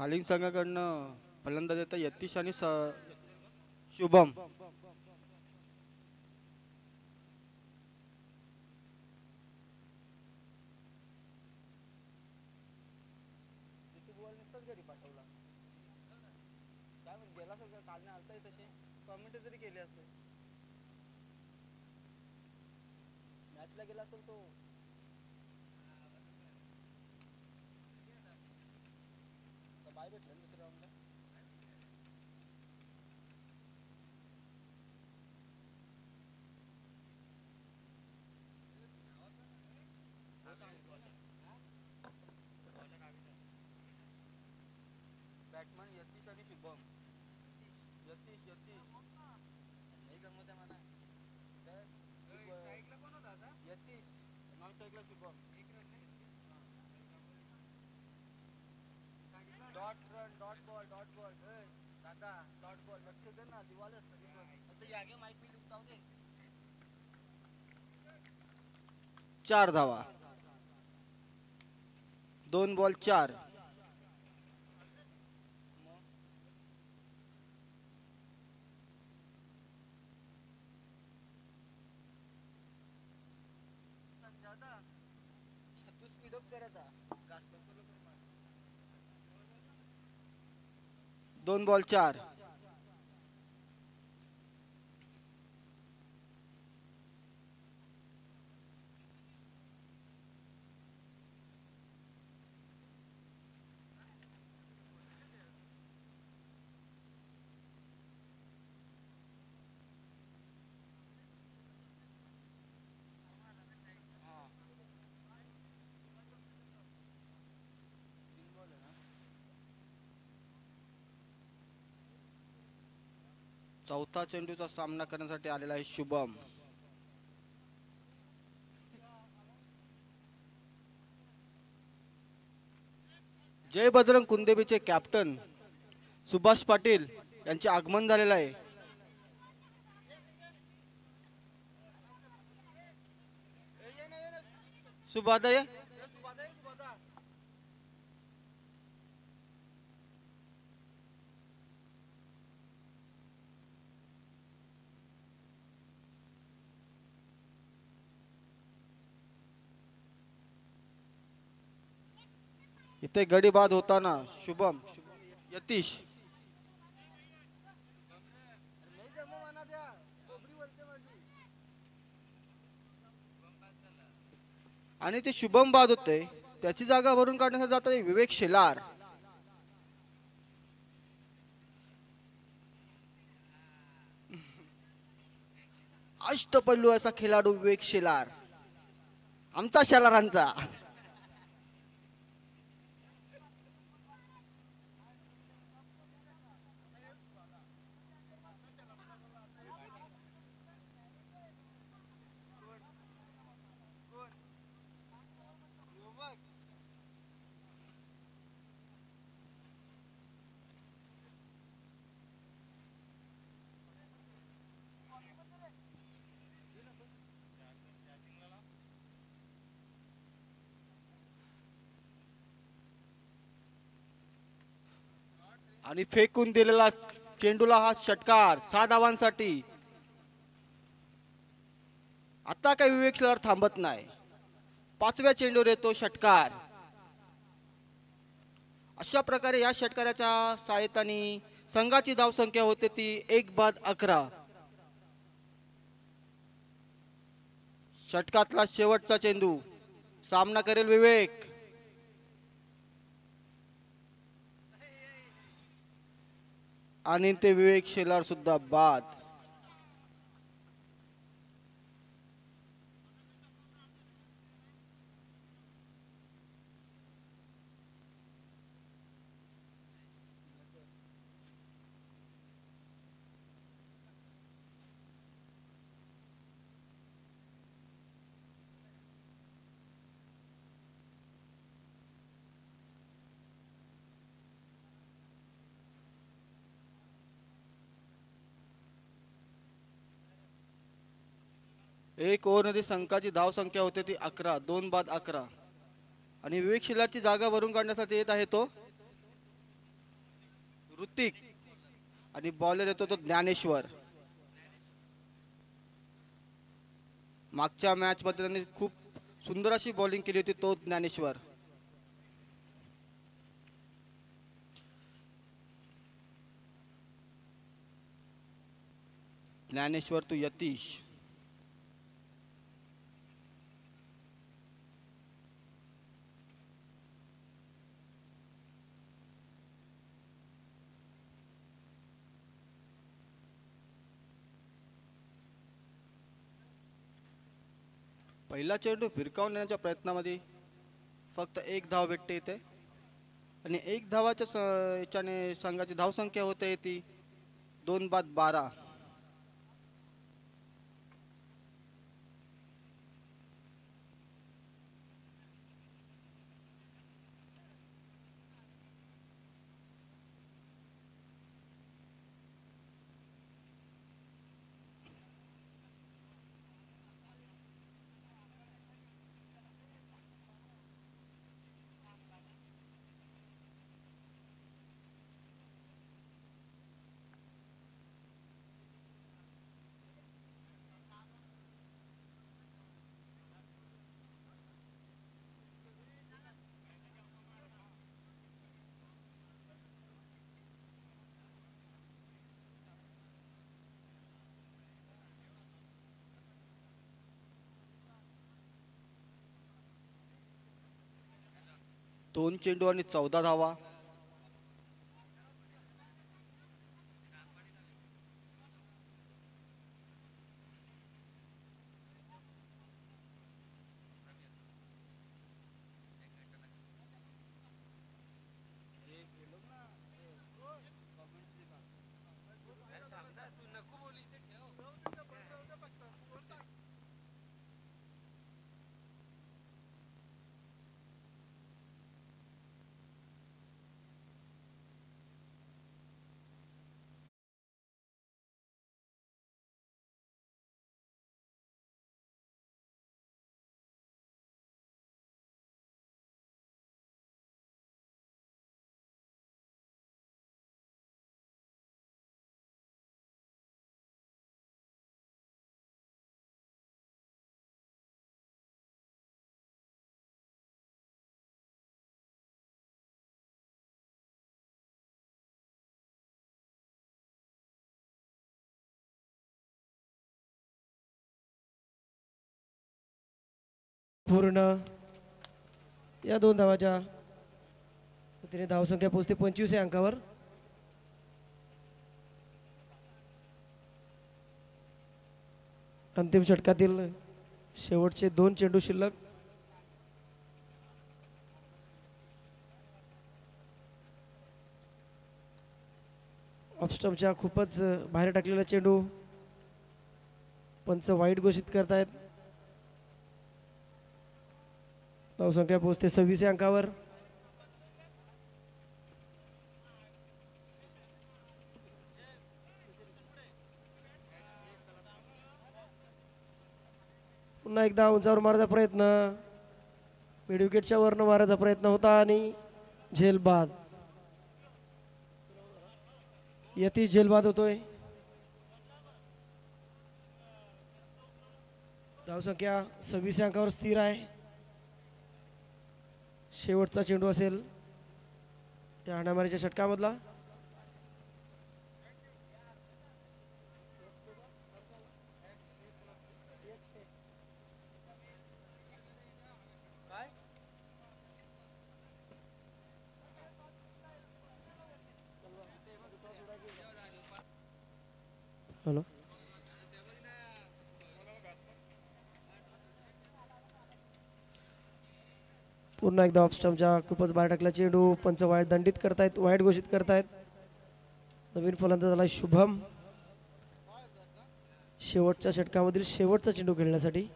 खालील संघाकडनं फलंदाज येतात यतीश आणि शुभम. घरी पाठवला काय म्हणजे गेला सगळं काल नाही आलता तसे कमेंट जरी केले असते मॅचला गेला असेल तो बाय भेटलं दुसऱ्या राऊंडला. बॅटमन यतीश आणि शुभम. यतीश नाही जमत आहे म्हणा. स्ट्राईकला कोण होता आता? यतीश. नॉन स्ट्राईकला शुभम. डॉट बॉल दादा डॉट बॉल लक्ष दे ना दिवाले असतं आता यागे माईक मी लिखताव दे. 4 धावा. 2 बॉल 4. तू स्पीड अप कर आता. 2 बॉल 4. चौथा चेंडूचा सामना करण्यासाठी आलेला आहे शुभम. जय बजरंग कुंदेबीचे कॅप्टन सुभाष पाटील यांचे आगमन झालेलं आहे. सुभादय इथे गडी बाद होताना शुभम यतीश आणि ते शुभम बाद होते. त्याची जागा भरून काढण्यासाठी जात आहे विवेक शेलार. अष्टपैलू असा खेळाडू विवेक शेलार आमचा शेलारांचा. आणि फेकून दिलेला चेंडूला हा षटकार 6 धावांसाठी. आता काही विवेक शेलार थांबत नाही. 5व्या चेंडूवर येतो षटकार. अशा प्रकारे या षटकाराच्या सहाय्याने संघाची धावसंख्या होते ती 1/11. षटकातला शेवटचा चेंडू सामना करेल विवेक. आणि ते विवेक शेलार सुद्धा बाद. एक ओव्हरमध्ये संघाची धावसंख्या होते ती 11. 2/11. आणि विवेक शेलारची जागा भरून काढण्यासाठी येत आहे तो ऋतिक आणि बॉलर येतो तो ज्ञानेश्वर. मागच्या मॅच मध्ये त्यांनी खूप सुंदर अशी बॉलिंग केली होती तो ज्ञानेश्वर. ज्ञानेश्वर तू यतीश. पहिला चेंडू भिरकावून नेण्याच्या प्रयत्नामध्ये फक्त एक धाव भेटते इथे आणि एक धावाच्या याच्याने संघाची धावसंख्या होते ती 2 बाद 12. दोन चेंडू आणि 14 धावा. पूर्ण या 2 धावाच्या तिने धावसंख्या पोहोचते 25 या अंकावर. अंतिम षटकातील शेवटचे 2 चेंडू शिल्लक. ऑफस्टम्पच्या खूपच बाहेर टाकलेला चेंडू पंच वाईट घोषित करतायत. धावसंख्या पोहोचते 26 या अंकावर. पुन्हा एकदा उंचावर मारायचा प्रयत्न, मिड विकेटच्या वरनं मारायचा प्रयत्न होता आणि झेल बाद. यतीश झेल बाद होतोय. धावसंख्या 26 या अंकावर स्थिर आहे. शेवटचा चेंडू असेल या हाणामारीच्या षटकामधला. हॅलो, पुन्हा एकदा ऑफ स्टंपच्या खूपच बाहेर टाकला चेंडू पंच वाईट दंडित करतायत, वाईट घोषित करतायत. नवीन फलंदाज झाला शुभम शेवटच्या षटकामधील शेवटचा चेंडू खेळण्यासाठी.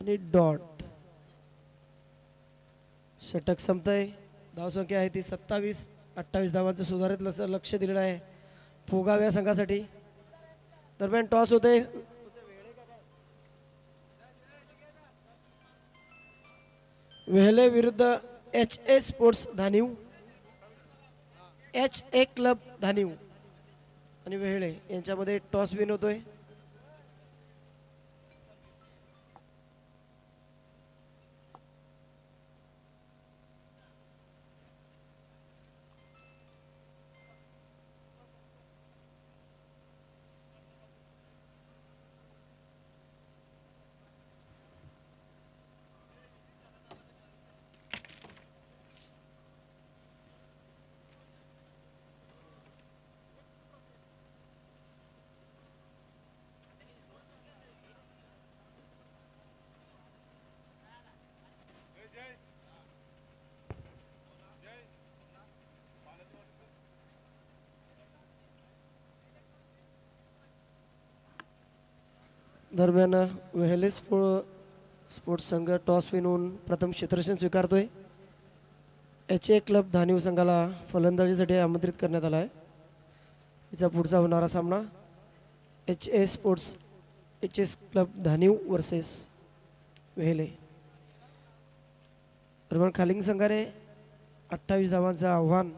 आणि डॉट. षटक संपतंय. धावसंख्या आहे ती 27. 28 धावांचं सुधारित लक्ष दिलेलं आहे फोगाव्या संघासाठी. दरम्यान टॉस होते. वेहले विरुद्ध HA sports Dhaniv. HA club Dhaniv आणि वेहळे यांच्यामध्ये टॉस विन होतोय. दरम्यान वेहले स्पोर्ट्स संघ टॉस विनून प्रथम क्षेत्ररक्षण स्वीकारतोय. HA क्लब धानिव संघाला फलंदाजीसाठी आमंत्रित करण्यात आला आहे. तिचा पुढचा होणारा सामना HS क्लब धानिव वर्सेस वेहले. दरम्यान खालिंग संघाने 28 धावांचं आव्हान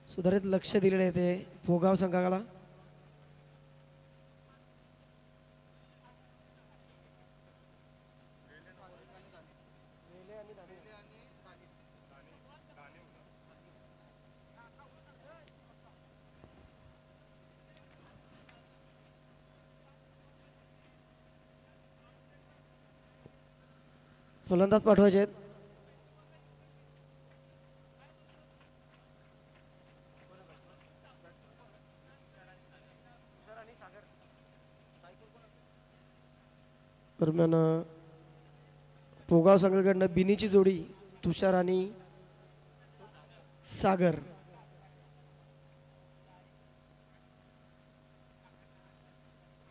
सुधारित लक्ष दिलेले आहे ते भोगाव संघाला. फलंदाज पाठवायचे आहेत. दरम्यान पोगाव संघाकडनं बिनीची जोडी तुषार आणि सागर.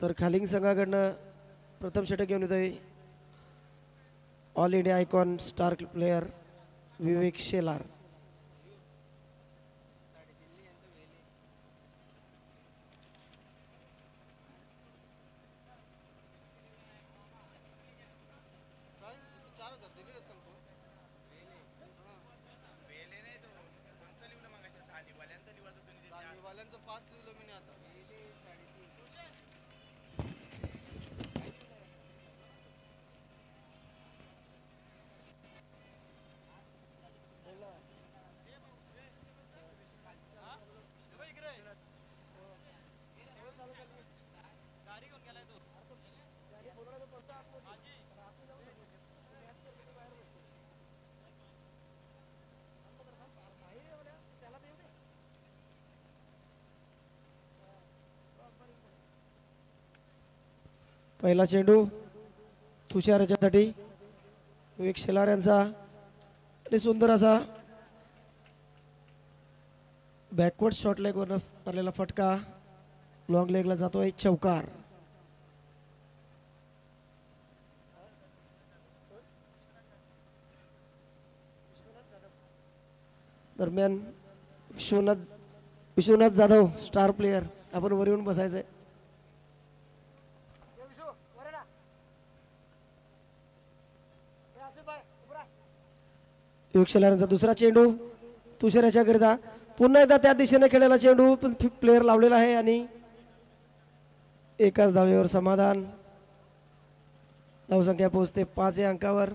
तर खालिंग संघाकडनं प्रथम षटक घेऊन येतोय all India icon star player Vivek Shelar. पहिला चेंडू तुषार याच्यासाठी विवेक शेलार यांचा आणि सुंदर असा बॅकवर्ड शॉट लेग वर मारलेला फटका लॉंग लेगला जातोय चौकार. दरम्यान विश्वनाथ जाधव स्टार प्लेयर आपण वर येऊन बसायचंय. विवेक शेलार यांचा दुसरा चेंडू तुषार याच्याकरिता पुन्हा एकदा त्या दिशेने खेळलेला चेंडू पण प्लेयर लावलेला आहे आणि एकाच धावेवर समाधान. धावसंख्या पोहोचते 5 या अंकावर.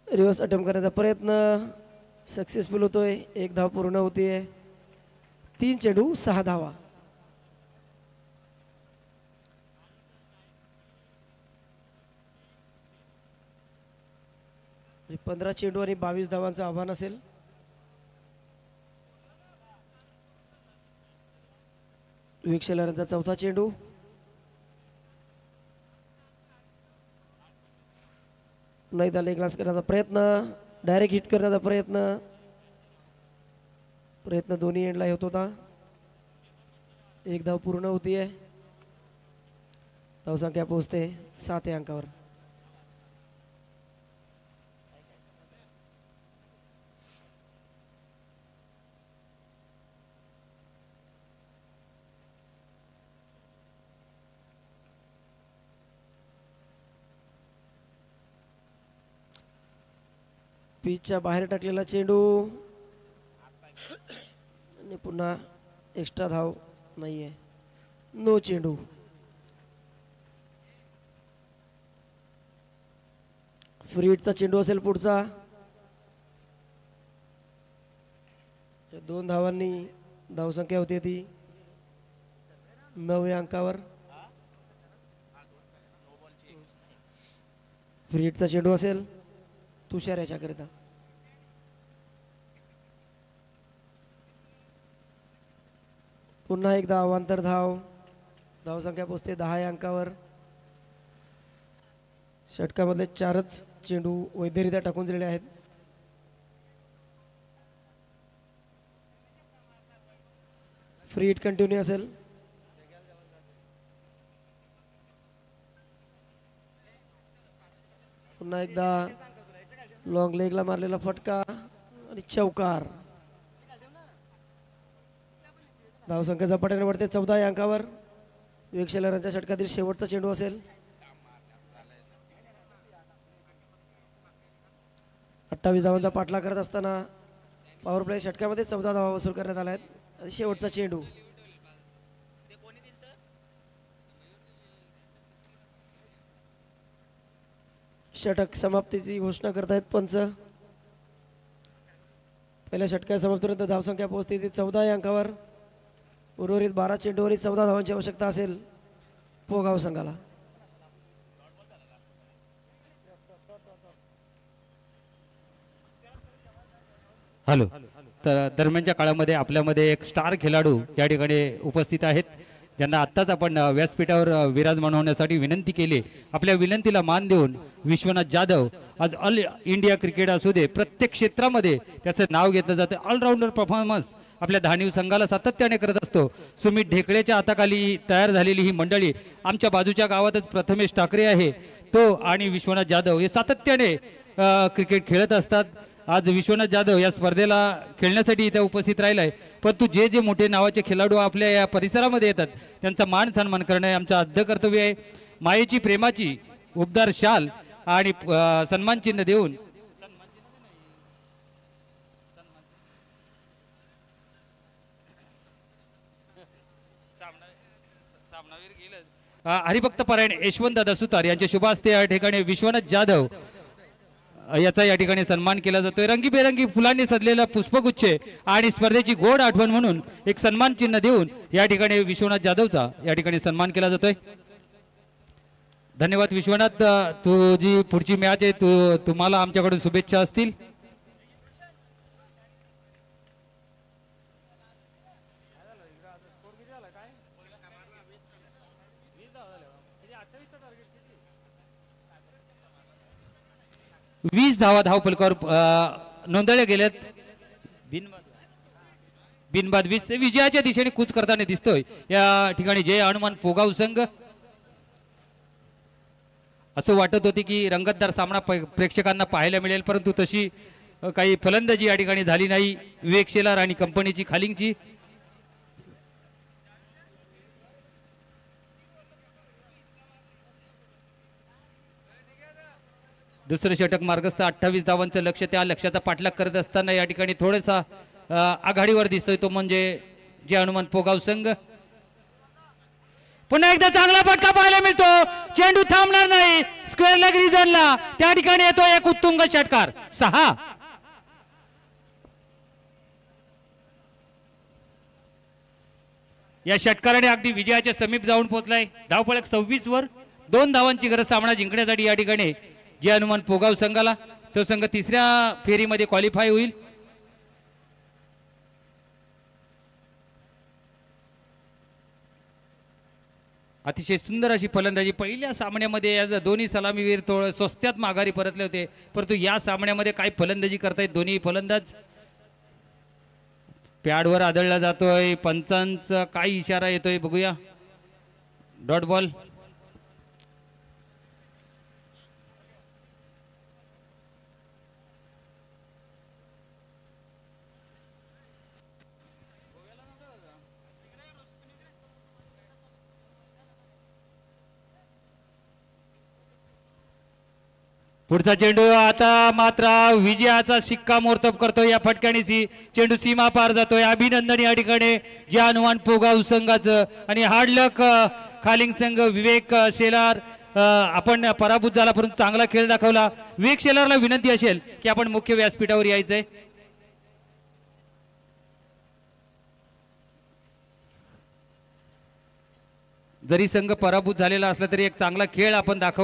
रिव्हर्स अटेम्प्ट करण्याचा प्रयत्न सक्सेसफुल होतोय. 1 धाव पूर्ण होतीये. 3 चेंडू 6 धावा. म्हणजे 15 चेंडू आणि 22 धावांचं आव्हान असेल. विवेक शेलार यांचा चौथा चेंडू नाही लेग ग्लास करण्याचा प्रयत्न डायरेक्ट हिट करण्याचा प्रयत्न प्रयत्न दोन्ही एंडला होत होता. एक धाव पूर्ण होती आहे. धावसंख्या पोहोचते 7 या अंकावर. पिचच्या बाहेर टाकलेला चेंडू आणि पुन्हा एक्स्ट्रा धाव नाहीये. नो चेंडू. फ्री हिटचा चेंडू असेल पुढचा. 2 धावांनी धावसंख्या होती ती 9 या अंकावर. फ्री हिटचा चेंडू असेल तुषार याच्याकरिता. पुन्हा एकदा अवांतर धाव. धावसंख्या पोचते 10 या अंकावर. षटकामधले 4च चेंडू वैधरित्या टाकून दिलेले आहेत. फ्री हिट कंटिन्यू असेल. पुन्हा एकदा लॉंग लेगला मारलेला फटका आणि चौकार. धावसंख्या झपाट्याने वाढते 14 या अंकावर. विवेक शेलारांच्या षटकातील शेवटचा चेंडू असेल. 28 धावांचा पाठलाग करत असताना पॉवर प्ले षटकामध्ये 14 धावा वसूल करण्यात आल्या आहेत. शेवटचा चेंडू. षटक समाप्तीची घोषणा करतायत पंच. पहिल्या षटका समाप्तीपर्यंत धावसंख्या पोहोचते ती 14 या अंकावर. उर्वरित 12 चेंडूवरील 14 धावांची आवश्यकता असेल पोगाव संघाला. हॅलो. तर दरम्यानच्या काळामध्ये आपल्यामध्ये एक स्टार खेळाडू या ठिकाणी उपस्थित आहेत, ज्यांना आत्ताच आपण व्यासपीठावर विराजमान होण्यासाठी विनंती केली. आपल्या विनंतीला मान देऊन विश्वनाथ जाधव आज ऑल इंडिया क्रिकेट असू दे प्रत्येक क्षेत्रामध्ये त्याचं नाव घेतलं जातं. ऑलराऊंडर परफॉर्मन्स आपल्या धानिव संघाला सातत्याने करत असतो. सुमित ढेकळेच्या हाताखाली तयार झालेली ही मंडळी, आमच्या बाजूच्या गावातच प्रथमेश ठाकरे आहे तो आणि विश्वनाथ जाधव हे सातत्याने क्रिकेट खेळत असतात. आज विश्वनाथ जाधव या स्पर्धेला खेळण्यासाठी इथे उपस्थित राहिलाय, परंतु जे जे मोठे नावाचे खेळाडू आपल्या या परिसरामध्ये येतात त्यांचा मान सन्मान करणं हे आमचं आद्य कर्तव्य आहे. मायेची प्रेमाची उबदार शाल आणि सन्मान चिन्ह देऊन हरिभक्त पारायण यशवंत दादा सुतार यांच्या शुभ हस्ते या ठिकाणी विश्वनाथ जाधव याचा या ठिकाणी सन्मान केला जातोय. रंगीबेरंगी फुलांनी सजलेला पुष्पगुच्छ आणि स्पर्धेची गोड आठवण म्हणून एक सन्मान चिन्ह देऊन या ठिकाणी विश्वनाथ जाधवचा या ठिकाणी सन्मान केला जातोय. धन्यवाद विश्वनाथ. तुझी पुढची मॅच आहे, तुम्हाला आमच्याकडून शुभेच्छा असतील. वीस धावा धावफलकावर नोंदवल्या गेल्यात. बिनबाद 20 विजयाच्या दिशेने कूच करताना दिसतोय या ठिकाणी जय हनुमान पोगाव संघ. असं वाटत होते की रंगतदार सामना प्रेक्षकांना पाहायला मिळेल, परंतु तशी काही फलंदाजी या ठिकाणी झाली नाही विवेक शेलार आणि कंपनीची खालिंगची. दुसरं षटक मार्गस्थ 28 धावांचं लक्ष, त्या लक्ष्याचा पाठलाग करत असताना या ठिकाणी थोडासा आघाडीवर दिसतोय तो म्हणजे जय हनुमान पोगाव संघ. पुन्हा एकदा चांगला फटका पाहायला मिळतो. चेंडू थांबणार नाही. स्क्वेअर लेग रिजनला त्या ठिकाणी येतो एक उत्तुंग षटकार 6. या षटकाराने अगदी विजयाच्या समीप जाऊन पोहोचलाय. धावफलक 26 वर 2 धावांची गरज सामना जिंकण्यासाठी या ठिकाणी जय हनुमान पोगाव संघाला. तो संघ तिसऱ्या फेरीमध्ये क्वालिफाय होईल. अतिशय सुंदर अशी फलंदाजी. पहिल्या सामन्यामध्ये दोन्ही सलामीवीर थोडं स्वस्त्यात माघारी परतले होते, परंतु या सामन्यामध्ये काय फलंदाजी करतायत दोन्ही फलंदाज. पॅडवर आदळला जातोय. पंचांचा काय इशारा येतोय बघूया. Dot ball. पुढचा चेंडू आता मात्र विजयाचा शिक्कामोर्तब करतोय. या फटक्याने चेंडू सीमा पार जातोय. अभिनंदन या ठिकाणी ज्ञानवान पोगाव संघाचं आणि हार्डलक खालिंग संघ. विवेक शेलार आपण पराभूत झाला परंतु चांगला खेळ दाखवला. विवेक शेलारला विनंती असेल की आपण मुख्य व्यासपीठावर यायचंय. जरी संघ पराभूत झालेला असला तरी एक चांगला खेळ आपण दाखव